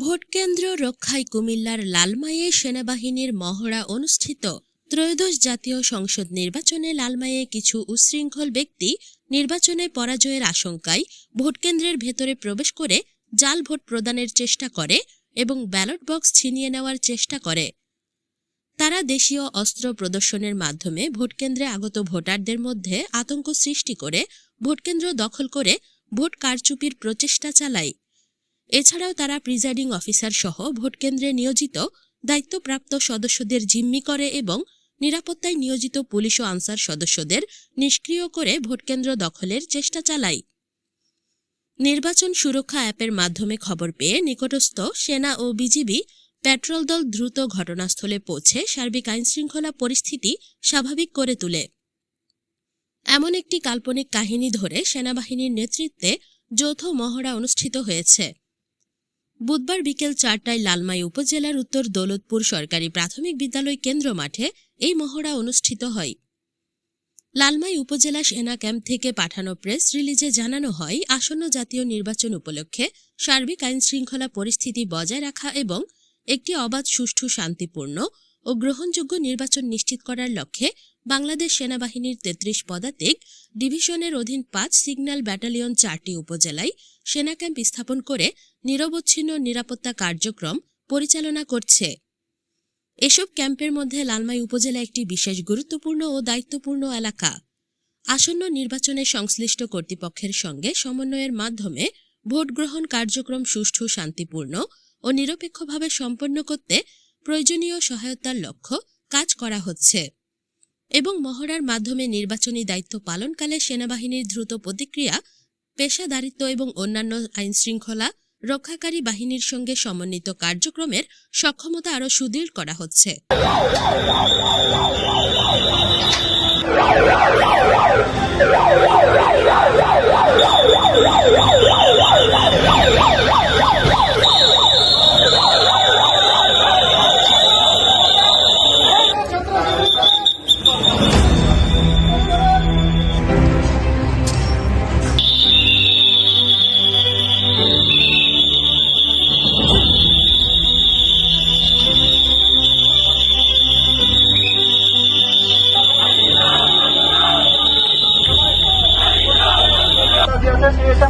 ভোটকেন্দ্র রক্ষায় কুমিল্লার লালমাইয়ে সেনাবাহিনীর মহড়া অনুষ্ঠিত। ত্রয়োদশ জাতীয় সংসদ নির্বাচনে লালমাইয়ে কিছু উচ্ছৃঙ্খল ব্যক্তি নির্বাচনে পরাজয়ের আশঙ্কায় ভোটকেন্দ্রের ভেতরে প্রবেশ করে জাল ভোট প্রদানের চেষ্টা করে এবং ব্যালট বক্স ছিনিয়ে নেওয়ার চেষ্টা করে। তারা দেশীয় অস্ত্র প্রদর্শনের মাধ্যমে ভোটকেন্দ্রে আগত ভোটারদের মধ্যে আতঙ্ক সৃষ্টি করে ভোটকেন্দ্র দখল করে ভোট কারচুপির প্রচেষ্টা চালায়। এছাড়াও তারা প্রিজাইডিং অফিসার সহ ভোটকেন্দ্রে নিয়োজিত দায়িত্বপ্রাপ্ত সদস্যদের জিম্মি করে এবং নিরাপত্তায় নিয়োজিত পুলিশ ও আনসার সদস্যদের নিষ্ক্রিয় করে ভোটকেন্দ্র দখলের চেষ্টা চালায়। নির্বাচন সুরক্ষা অ্যাপের মাধ্যমে খবর পেয়ে নিকটস্থ সেনা ও বিজিবি পেট্রোল দল দ্রুত ঘটনাস্থলে পৌঁছে সার্বিক আইনশৃঙ্খলা পরিস্থিতি স্বাভাবিক করে তোলে। এমন একটি কাল্পনিক কাহিনী ধরে সেনাবাহিনীর নেতৃত্বে যৌথ মহড়া অনুষ্ঠিত হয়েছে। বুধবার বিকেল 4টায় লালমাই উপজেলার উত্তর দৌলতপুর সরকারি প্রাথমিক বিদ্যালয় কেন্দ্র মাঠে এই মহড়া অনুষ্ঠিত হয়। লালমাই উপজেলা সেনা ক্যাম্প থেকে পাঠানো প্রেস রিলিজে জানানো হয়, আসন্ন জাতীয় নির্বাচন উপলক্ষে সার্বিক আইনশৃঙ্খলা পরিস্থিতি বজায় রাখা এবং একটি অবাধ, সুষ্ঠু, শান্তিপূর্ণ ও গ্রহণযোগ্য নির্বাচন নিশ্চিত করার লক্ষ্যে বাংলাদেশ সেনাবাহিনীর 33 পদাতিক ডিভিশনের অধীন 5 সিগন্যাল ব্যাটালিয়ন 4টি উপজেলায় সেনা ক্যাম্প স্থাপন করে নিরবচ্ছিন্ন নিরাপত্তা কার্যক্রম পরিচালনা করছে। এসব ক্যাম্পের মধ্যে লালমাই উপজেলা একটি বিশেষ গুরুত্বপূর্ণ ও দায়িত্বপূর্ণ এলাকা। আসন্ন নির্বাচনে সংশ্লিষ্ট কর্তৃপক্ষের সঙ্গে সমন্বয়ের মাধ্যমে ভোট গ্রহণ কার্যক্রম সুষ্ঠু, শান্তিপূর্ণ ও নিরপেক্ষভাবে সম্পন্ন করতে প্রয়োজনীয় সহায়তার লক্ষ্য কাজ করা হচ্ছে এবং মহড়ার মাধ্যমে নির্বাচনী দায়িত্ব পালনকালে সেনাবাহিনীর দ্রুত প্রতিক্রিয়া, পেশাদারিত্ব এবং অন্যান্য আইনশৃঙ্খলা রক্ষাকারী বাহিনীর সঙ্গে সমন্বিত কার্যক্রমের সক্ষমতা আরও সুদৃঢ় করা হচ্ছে।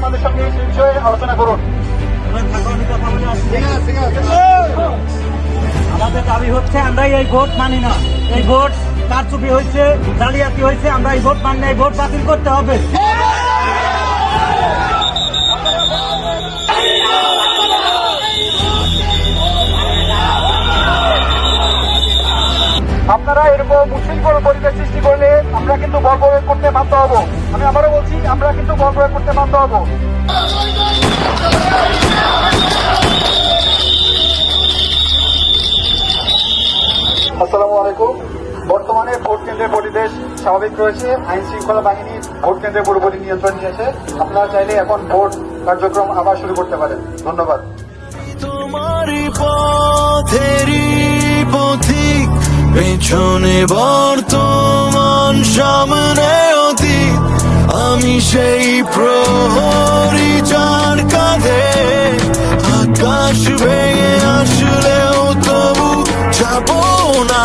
আমাদের সঙ্গে এই বিষয়ে আলোচনা করুন। আমাদের দাবি হচ্ছে, আমরা এই ভোট মানি না, এই ভোট কারচুপি হয়েছে, জালিয়াতি হয়েছে, আমরা এই ভোট মানি না, এই ভোট বাতিল করতে হবে। আপনারা এরকম উচ্ছৃঙ্খল পরিবেশ সৃষ্টি করলে আমরা কিন্তু বল প্রয়োগ করতে বাধ্য হব। আমি আবারও বলছি, আমরা কিন্তু বল প্রয়োগ করতে বাধ্য হব। আসসালামু আলাইকুম। বর্তমানে ভোট কেন্দ্রের পরিবেশ স্বাভাবিক রয়েছে। আইন শৃঙ্খলা বাহিনী ভোট কেন্দ্রের পুরোপুরি নিয়ন্ত্রণ নিয়েছে। আপনারা চাইলে এখন ভোট কার্যক্রম আবার শুরু করতে পারেন। ধন্যবাদ। তোমারই পথেরই পথিক, পেছনে বর্তমান, সামনে অতীত, আমি সেই প্রহরী যার কাঁধে আকাশ ভেঙে আসলেও তবু যাবো না।